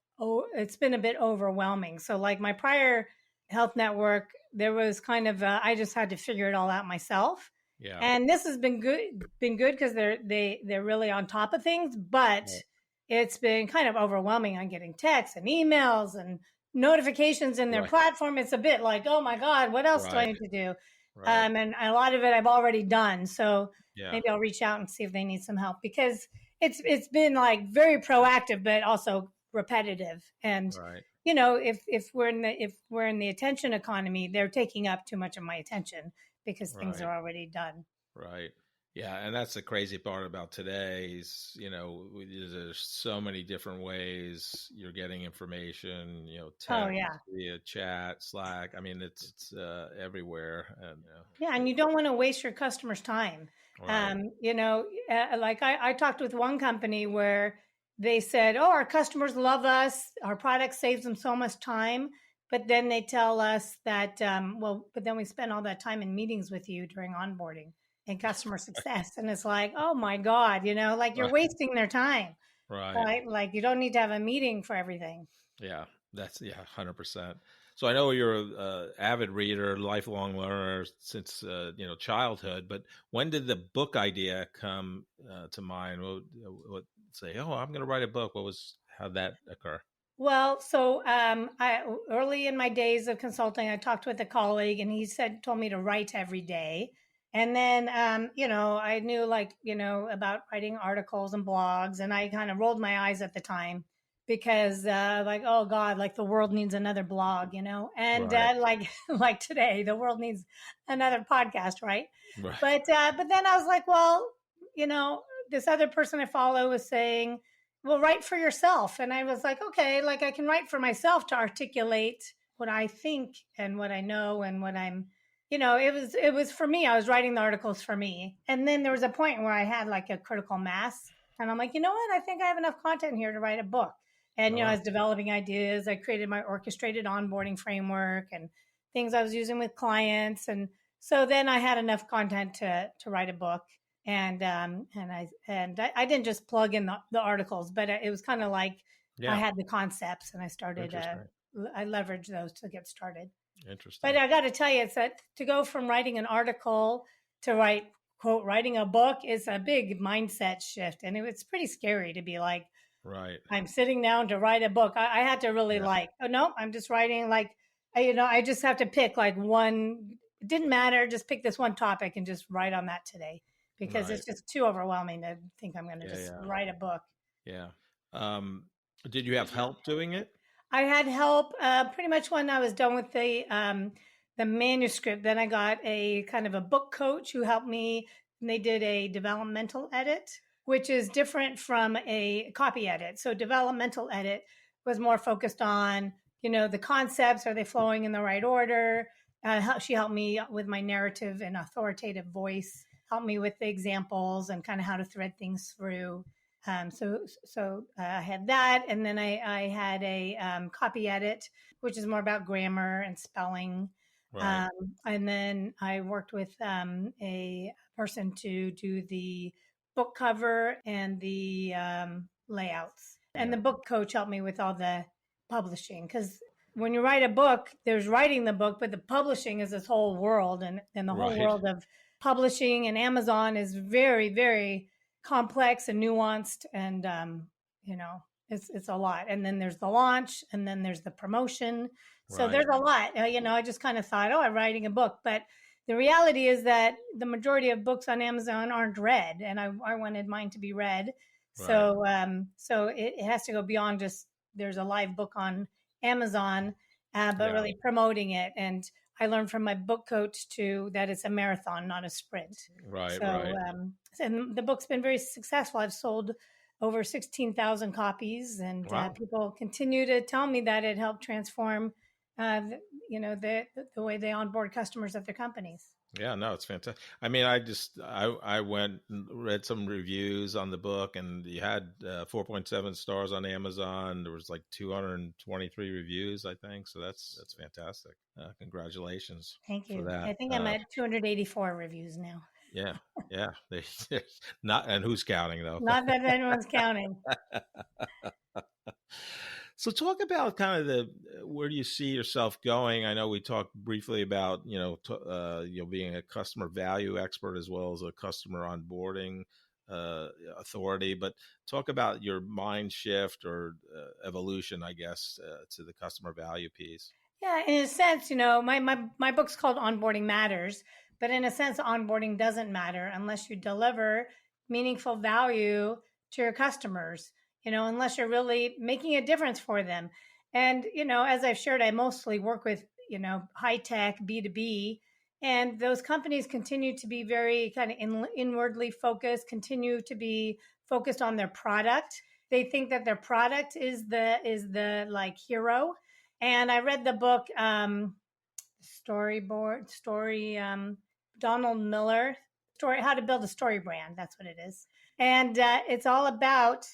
it's been a bit overwhelming. So like my prior health network, there was kind of I just had to figure it all out myself, yeah, and this has been good because they're really on top of things, but right, it's been kind of overwhelming on getting texts and emails and notifications in their right, platform. It's a bit like, oh my God, what else do I right, need to do? right, And a lot of it I've already done. So yeah, maybe I'll reach out and see if they need some help because it's been like very proactive, but also repetitive. And right, if we're in the attention economy, they're taking up too much of my attention because things right. are already done. Right. Yeah, and that's the crazy part about today is, there's so many different ways you're getting information, Oh text, yeah. via chat, Slack. I mean, it's everywhere, and Yeah, and you don't want to waste your customers' time. right, Like I talked with one company where they said, "Oh, our customers love us. Our product saves them so much time, But then they tell us that, but then we spend all that time in meetings with you during onboarding and customer success. And it's like, oh my God, like you're Right. wasting their time, Right. right? Like you don't need to have a meeting for everything. Yeah, 100%. So I know you're a avid reader, lifelong learner since childhood. But when did the book idea come to mind? What say? Oh, I'm going to write a book. How'd that occur? Well, so early in my days of consulting, I talked with a colleague, and he told me to write every day. And then, I knew about writing articles and blogs, and I kind of rolled my eyes at the time because, oh God, like the world needs another blog, and Right. like today, the world needs another podcast, right? Right. But then I was like, well, this other person I follow was saying, well, write for yourself. And I was like, okay, like I can write for myself to articulate what I think and what I know and what I'm, it was for me. I was writing the articles for me. And then there was a point where I had like a critical mass, and I'm like, you know what? I think I have enough content here to write a book. And, I was developing ideas. I created my orchestrated onboarding framework and things I was using with clients. And so then I had enough content to write a book. And I didn't just plug in the articles, but it was kind of like I had the concepts, and I started. I leveraged those to get started. Interesting. But I got to tell you, it's that to go from writing an article to writing a book is a big mindset shift, and it's pretty scary to be like, right, I'm sitting down to write a book. I had to really oh no, I'm just writing I just have to pick like one. It didn't matter, just pick this one topic and just write on that today. Because it's just too overwhelming to think I'm going to just write a book. Yeah. Did you have help doing it? I had help pretty much when I was done with the manuscript. Then I got a kind of a book coach who helped me. And they did a developmental edit, which is different from a copy edit. So developmental edit was more focused on, the concepts. Are they flowing in the right order? She helped me with my narrative and authoritative voice. Helped me with the examples and kind of how to thread things through. So I had that. And then I had a copy edit, which is more about grammar and spelling. Right. And then I worked with a person to do the book cover and the layouts. And the book coach helped me with all the publishing, because when you write a book, there's writing the book, but the publishing is this whole world, and the whole world of publishing and Amazon is very, very complex and nuanced, and it's a lot. And then there's the launch, and then there's the promotion. So there's a lot. I just kind of thought, I'm writing a book, but the reality is that the majority of books on Amazon aren't read, and I wanted mine to be read. So it has to go beyond just there's a live book on Amazon, but really promoting it. And I learned from my book coach too that it's a marathon, not a sprint. Right. And the book's been very successful. I've sold over 16,000 copies, and people continue to tell me that it helped transform, the way they onboard customers at their companies. Yeah, no, it's fantastic. I mean, I went and read some reviews on the book, and you had 4.7 stars on Amazon. There was like 223 reviews, I think. So that's fantastic. Congratulations. Thank you. For that. I think I'm at 284 reviews now. Yeah. Not, and who's counting though? Not that anyone's counting. So talk about kind of where do you see yourself going? I know we talked briefly about, being a customer value expert as well as a customer onboarding authority, but talk about your mind shift or evolution, I guess, to the customer value piece. Yeah, in a sense, my book's called Onboarding Matters, but in a sense, onboarding doesn't matter unless you deliver meaningful value to your customers. Unless you're really making a difference for them. And, as I've shared, I mostly work with, high tech B2B, and those companies continue to be very kind of inwardly focused, continue to be focused on their product. They think that their product is the like hero. And I read the book, Donald Miller, How to Build a Story Brand. That's what it is. And it's all about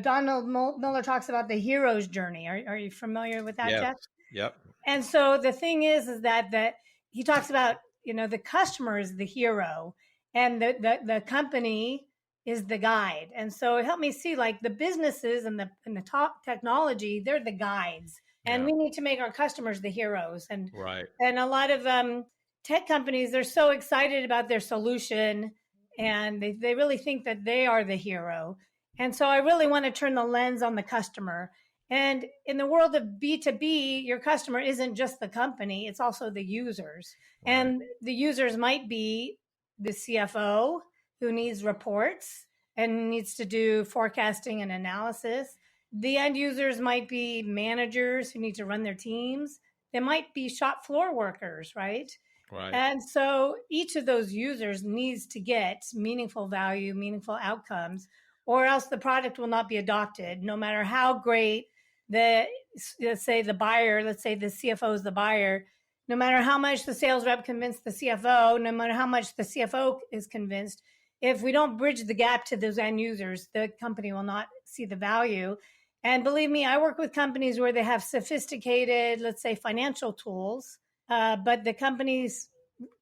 Donald Miller talks about the hero's journey. Are you familiar with that, Yes. Jeff? Yep. And so the thing is that he talks about, the customer is the hero and the company is the guide. And so it helped me see like the businesses and the top technology, they're the guides. And Yeah. we need to make our customers the heroes. And Right. and a lot of tech companies, they're so excited about their solution and they really think that they are the hero. And so I really want to turn the lens on the customer. And in the world of B2B, your customer isn't just the company, it's also the users. Right. And the users might be the CFO who needs reports and needs to do forecasting and analysis. The end users might be managers who need to run their teams. They might be shop floor workers, right? Right. And so each of those users needs to get meaningful value, meaningful outcomes, or else the product will not be adopted, no matter how great let's say the buyer, let's say the CFO is the buyer, no matter how much the sales rep convinced the CFO, no matter how much the CFO is convinced, if we don't bridge the gap to those end users, the company will not see the value. And believe me, I work with companies where they have sophisticated, let's say, financial tools, but the companies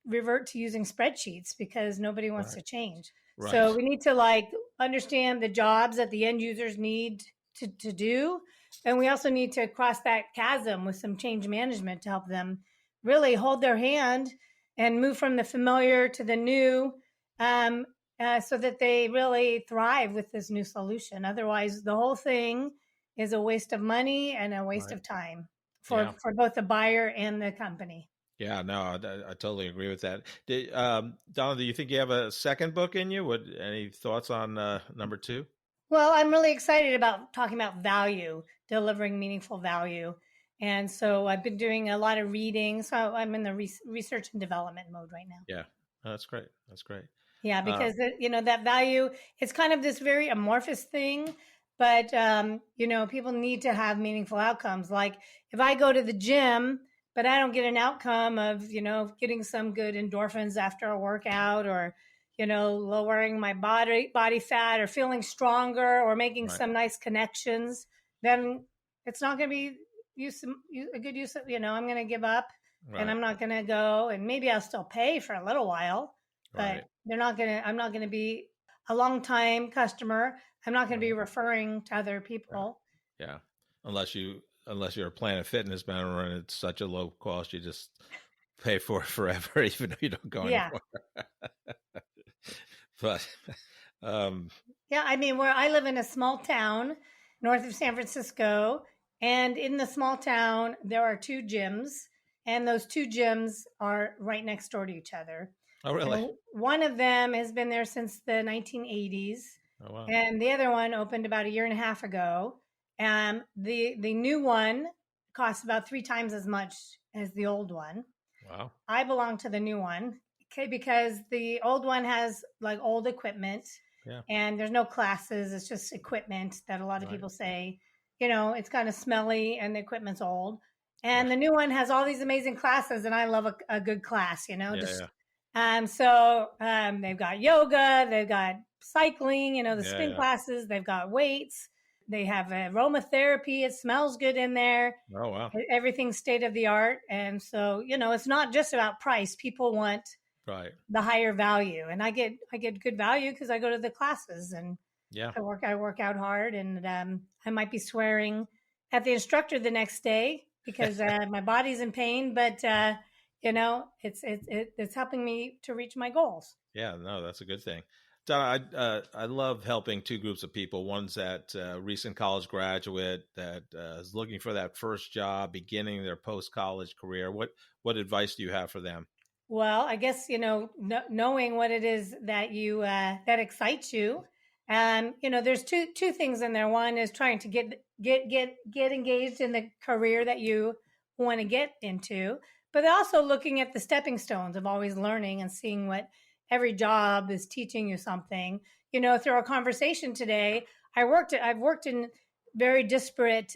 revert to using spreadsheets because nobody wants to change. Right. So we need to understand the jobs that the end users need to do. And we also need to cross that chasm with some change management to help them really hold their hand and move from the familiar to the new, so that they really thrive with this new solution. Otherwise, the whole thing is a waste of money and a waste of time for both the buyer and the company. Yeah, no, I totally agree with that. Donna, do you think you have a second book in you? Any thoughts on number 2? Well, I'm really excited about talking about value, delivering meaningful value. And so I've been doing a lot of reading. So I'm in the research and development mode right now. Yeah, that's great. That's great. Yeah, because that value, it's kind of this very amorphous thing, but people need to have meaningful outcomes. Like if I go to the gym, but I don't get an outcome of, getting some good endorphins after a workout or, lowering my body fat or feeling stronger or making some nice connections, then it's not going to be a good use of, I'm going to give up and I'm not going to go, and maybe I'll still pay for a little while, but I'm not going to be a long time customer. I'm not going to be referring to other people. Yeah. Unless you're a Planet Fitness member and it's such a low cost, you just pay for it forever, even though you don't go anymore. But where I live in a small town north of San Francisco, and in the small town there are 2 gyms, and those 2 gyms are right next door to each other. Oh, really? And one of them has been there since the 1980s. Oh, wow. And the other one opened about a year and a half ago. And the new one costs about 3 times as much as the old one. Wow. I belong to the new one, because the old one has like old equipment, and there's no classes. It's just equipment that a lot of people say, it's kind of smelly and the equipment's old. And the new one has all these amazing classes, and I love a good class, So they've got yoga, they've got cycling, the spin classes, they've got weights, they have aromatherapy. It smells good in there. Oh, wow. Everything's state of the art. And so, it's not just about price. People want the higher value, and I get good value because I go to the classes and I work out hard, and I might be swearing at the instructor the next day because my body's in pain, but it's helping me to reach my goals. Yeah, no, that's a good thing. Donna, I love helping 2 groups of people. One's that recent college graduate that is looking for that first job, beginning their post-college career. What advice do you have for them? Well, I guess, knowing what it is that you that excites you. There's two things in there. One is trying to get engaged in the career that you want to get into, but also looking at the stepping stones of always learning and seeing what every job is teaching you something. Through our conversation today, I've worked in very disparate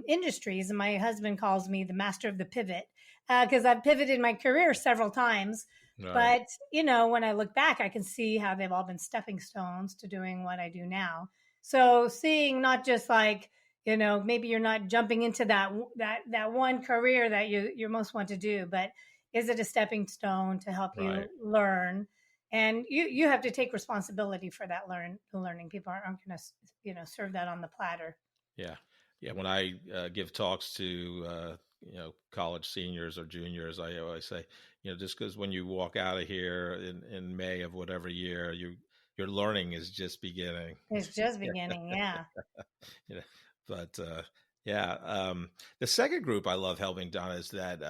industries, and my husband calls me the master of the pivot because I've pivoted my career several times. Right. But, when I look back, I can see how they've all been stepping stones to doing what I do now. So seeing not just like, maybe you're not jumping into that one career that you most want to do, but is it a stepping stone to help Right. you learn? And you have to take responsibility for that learning. People aren't going to serve that on the platter. Yeah. Yeah. When I give talks to, college seniors or juniors, I always say, just because when you walk out of here in May of whatever year, your learning is just beginning. It's just Yeah. beginning. Yeah. you know, but yeah, the second group I love helping, Donna, is that,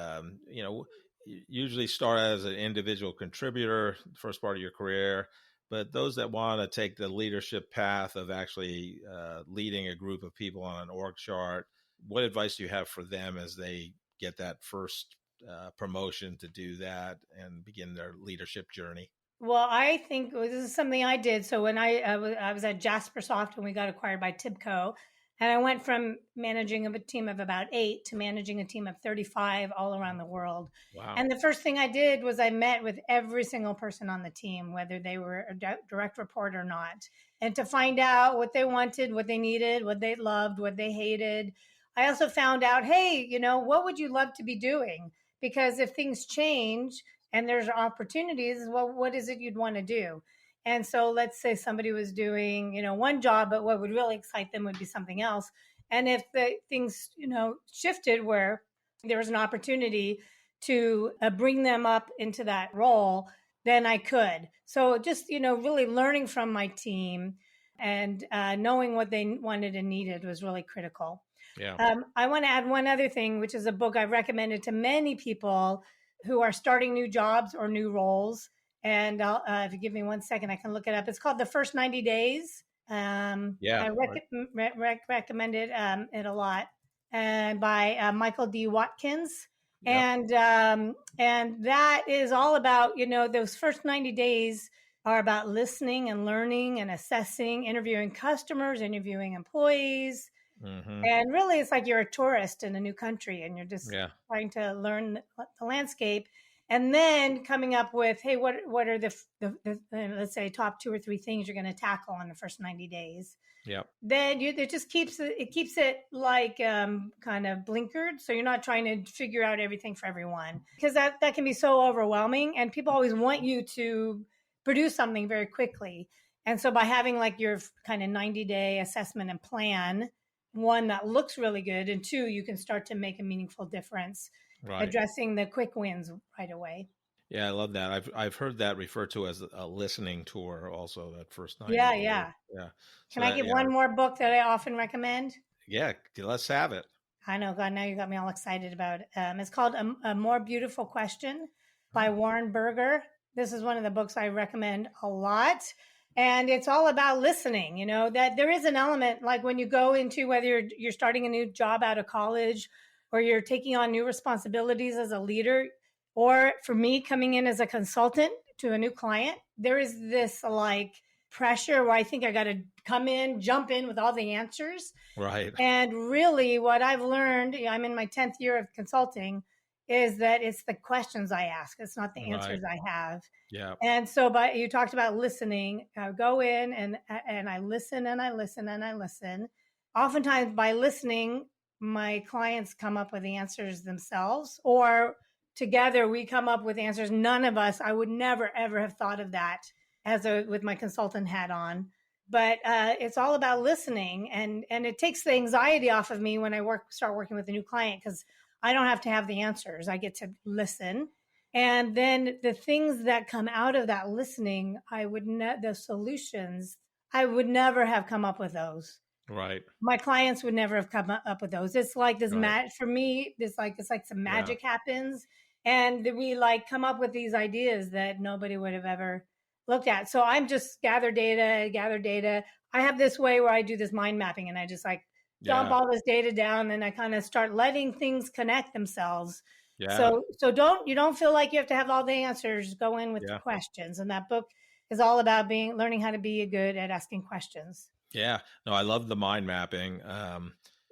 usually start as an individual contributor, first part of your career, but those that want to take the leadership path of actually leading a group of people on an org chart, what advice do you have for them as they get that first promotion to do that and begin their leadership journey? Well, I think this is something I did. So when I was at Jaspersoft when we got acquired by Tibco, and I went from managing a team of about 8 to managing a team of 35 all around the world. Wow. And the first thing I did was I met with every single person on the team, whether they were a direct report or not, and to find out what they wanted, what they needed, what they loved, what they hated. I also found out, hey, what would you love to be doing? Because if things change, and there's opportunities, well, what is it you'd want to do? And so let's say somebody was doing, one job, but what would really excite them would be something else. And if the things, shifted where there was an opportunity to bring them up into that role, then I could. So just, really learning from my team and knowing what they wanted and needed was really critical. Yeah. I want to add one other thing, which is a book I've recommended to many people who are starting new jobs or new roles. And if you give me 1 second, I can look it up. It's called The First 90 Days. I recommend it a lot, and by Michael D. Watkins. Yep. And that is all about, those first 90 days are about listening and learning and assessing, interviewing customers, interviewing employees. Mm-hmm. And really, it's like you're a tourist in a new country and you're just trying to learn the landscape. And then coming up with, hey, what are the let's say top 2 or 3 things you're going to tackle in the first 90 days? Yeah. Then it just keeps it like kind of blinkered. So you're not trying to figure out everything for everyone, because that can be so overwhelming. And people always want you to produce something very quickly. And so by having like your kind of 90-day assessment and plan, 1, that looks really good, and 2, you can start to make a meaningful difference, addressing the quick wins right away. Yeah, I love that. I've heard that referred to as a listening tour also, that first 90 days. Yeah. Yeah. Can I give one more book that I often recommend? Yeah, let's have it. I know, God, now you got me all excited about it. It's called A More Beautiful Question by Warren Berger. This is one of the books I recommend a lot. And it's all about listening, that there is an element, like when you go into, whether you're starting a new job out of college or you're taking on new responsibilities as a leader, or for me, coming in as a consultant to a new client, there is this like pressure where I think I got to jump in with all the answers. Right. And really what I've learned, I'm in my 10th year of consulting, is that it's the questions I ask. It's not the answers I have. Yeah. And so, you talked about listening. I go in and I listen and I listen and I listen. Oftentimes by listening, my clients come up with the answers themselves, or together we come up with answers. None of us, I would never, ever have thought of that with my consultant hat on. But it's all about listening, and it takes the anxiety off of me when I start working with a new client, because I don't have to have the answers. I get to listen. And then the things that come out of that listening, the solutions, I would never have come up with those. Right. My clients would never have come up with those. It's like this for me, it's like some magic happens, and we like come up with these ideas that nobody would have ever looked at. So I'm just gather data. I have this way where I do this mind mapping, and I just like dump all this data down, and I kind of start letting things connect themselves. Yeah. So you don't feel like you have to have all the answers. Go in with the questions. And that book is all about learning how to be good at asking questions. Yeah. No, I love the mind mapping.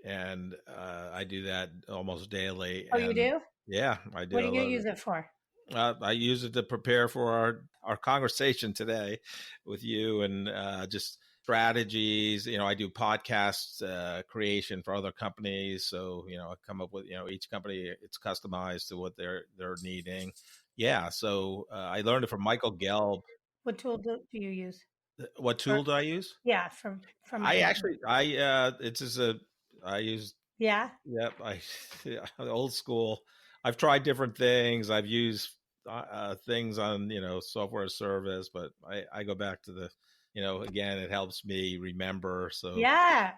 And I do that almost daily. Oh, you do? Yeah, I do. What do you use it for? I use it to prepare for our conversation today with you, and just strategies. I do podcast creation for other companies. So, I come up with, each company, it's customized to what they're needing. Yeah. So I learned it from Michael Gelb. What tool do you use? What tool do I use? Yeah, from I actually, it's just I use, yeah. Yep. Old school. I've tried different things. I've used things on, software as service, but I go back to the, again, it helps me remember. So yeah,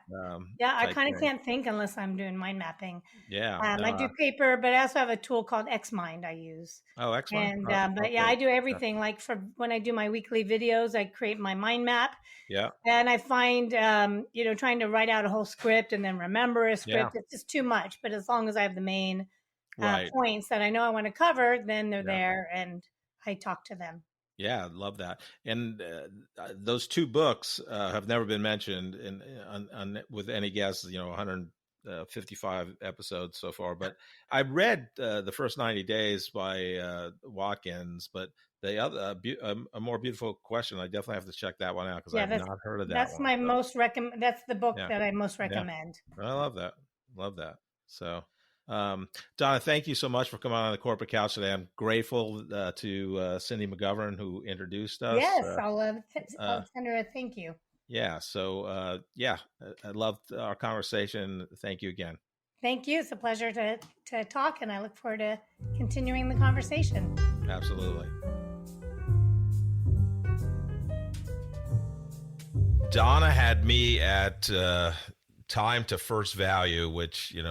I kind of thing. can't think unless I'm doing mind mapping. Yeah. I do paper, but I also have a tool called Xmind I use. Oh, excellent. And but okay. yeah, I do everything. Like for when I do my weekly videos, I create my mind map. Yeah. And I find, trying to write out a whole script and then remember a script, it's just too much. But as long as I have the main points that I know I want to cover, then they're there and I talk to them. Yeah, love that. And those two books have never been mentioned with any guests, 155 episodes so far. But I read the first 90 Days by Watkins, but the other, a more beautiful question, I definitely have to check that one out because I've not heard of that that's one. My most that's the book that I most recommend. I love that. Love that. So, Donna, thank you so much for coming on the Corporate Couch today. I'm grateful to Cindy McGovern who introduced us. Yes, I'll send her a thank you. Yeah. So, I loved our conversation. Thank you again. Thank you. It's a pleasure to talk, and I look forward to continuing the conversation. Absolutely. Donna had me at time to first value, which, it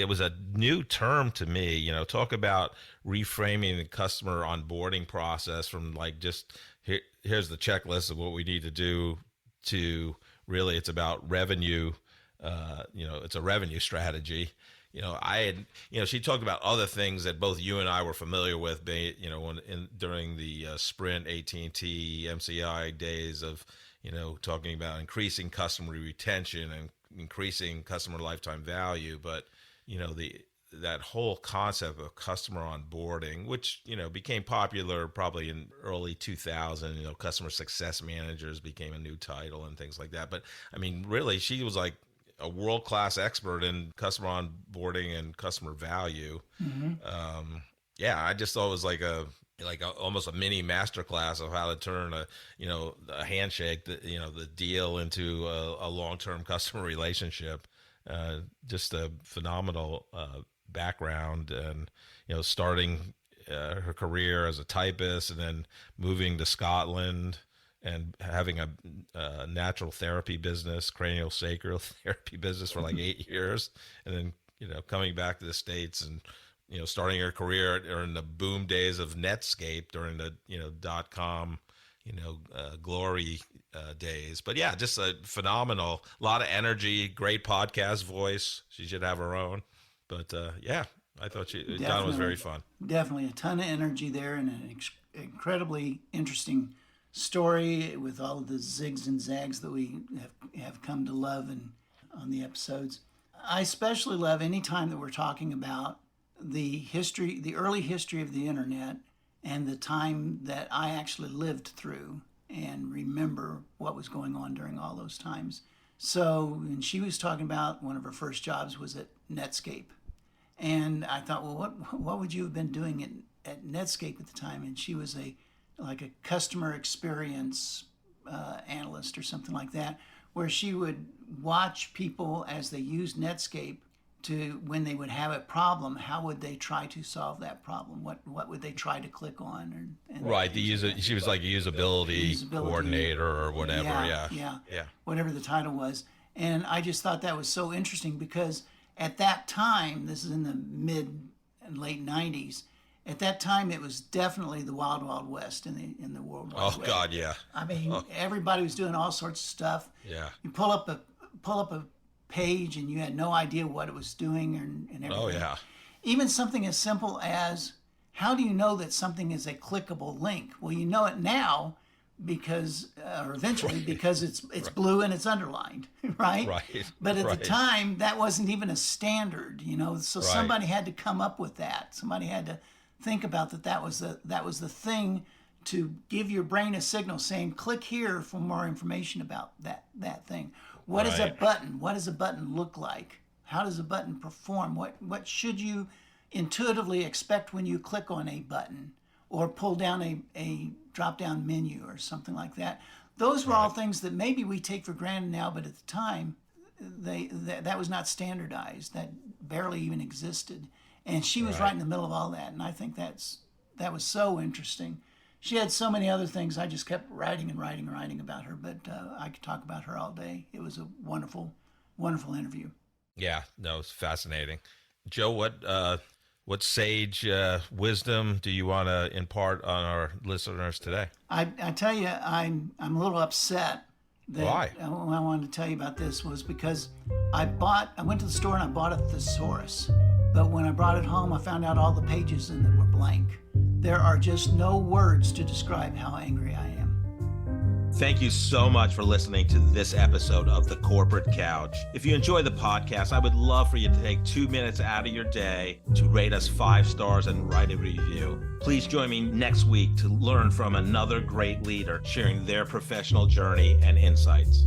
was a new term to me, talk about reframing the customer onboarding process from like just here's the checklist of what we need to do to really it's about revenue. It's a revenue strategy. She talked about other things that both you and I were familiar with, during the Sprint, AT&T, MCI days of, talking about increasing customer retention and increasing customer lifetime value. But, that whole concept of customer onboarding, which, became popular probably in early 2000, customer success managers became a new title and things like that. But I mean, really, she was like a world-class expert in customer onboarding and customer value. Mm-hmm. I just thought it was like almost a mini masterclass of how to turn a handshake, the deal into a long-term customer relationship. Just a phenomenal background, and starting her career as a typist and then moving to Scotland and having a natural therapy business, craniosacral therapy business for like 8 years, and then coming back to the States and starting her career during the boom days of Netscape during the .com glory days. But yeah, just a phenomenal, lot of energy, great podcast voice. She should have her own. But I thought Donna was very fun. Definitely a ton of energy there, and an incredibly interesting story with all of the zigs and zags that we have come to love and on the episodes. I especially love any time that we're talking about the early history of the internet and the time that I actually lived through and remember what was going on during all those times. So, and she was talking about one of her first jobs was at Netscape. And I thought, well, what would you have been doing at Netscape at the time? And she was a customer experience analyst or something like that, where she would watch people as they used Netscape to, when they would have a problem, how would they try to solve that problem? What would they try to click on? Right. She was like a usability coordinator or whatever. Yeah. Whatever the title was. And I just thought that was so interesting because at that time, this is in the mid and late 90s, at that time it was definitely the wild, wild west in the World Wide Web. Oh God, yeah. I mean, everybody was doing all sorts of stuff. Yeah. You pull up a page and you had no idea what it was doing and everything. Oh yeah. Even something as simple as, how do you know that something is a clickable link? Well, you know it now because, or eventually, because it's blue and it's underlined, right? Right. But at the time, that wasn't even a standard, So somebody had to come up with that. Somebody had to think about that. That was the thing to give your brain a signal saying, click here for more information about that thing. What is a button? What does a button look like? How does a button perform? What should you intuitively expect when you click on a button or pull down a drop-down menu or something like that? Those were all things that maybe we take for granted now, but at the time, that was not standardized. That barely even existed. And she was right in the middle of all that. And I think that was so interesting. She had so many other things. I just kept writing about her, but I could talk about her all day. It was a wonderful, wonderful interview. Yeah, no, it's fascinating. Joe, what sage wisdom do you want to impart on our listeners today? I tell you, I'm a little upset. Why? I wanted to tell you about this was because I went to the store and I bought a thesaurus, but when I brought it home, I found out all the pages in it were blank. There are just no words to describe how angry I am. Thank you so much for listening to this episode of The Corporate Couch. If you enjoy the podcast, I would love for you to take 2 minutes out of your day to rate us 5 stars and write a review. Please join me next week to learn from another great leader sharing their professional journey and insights.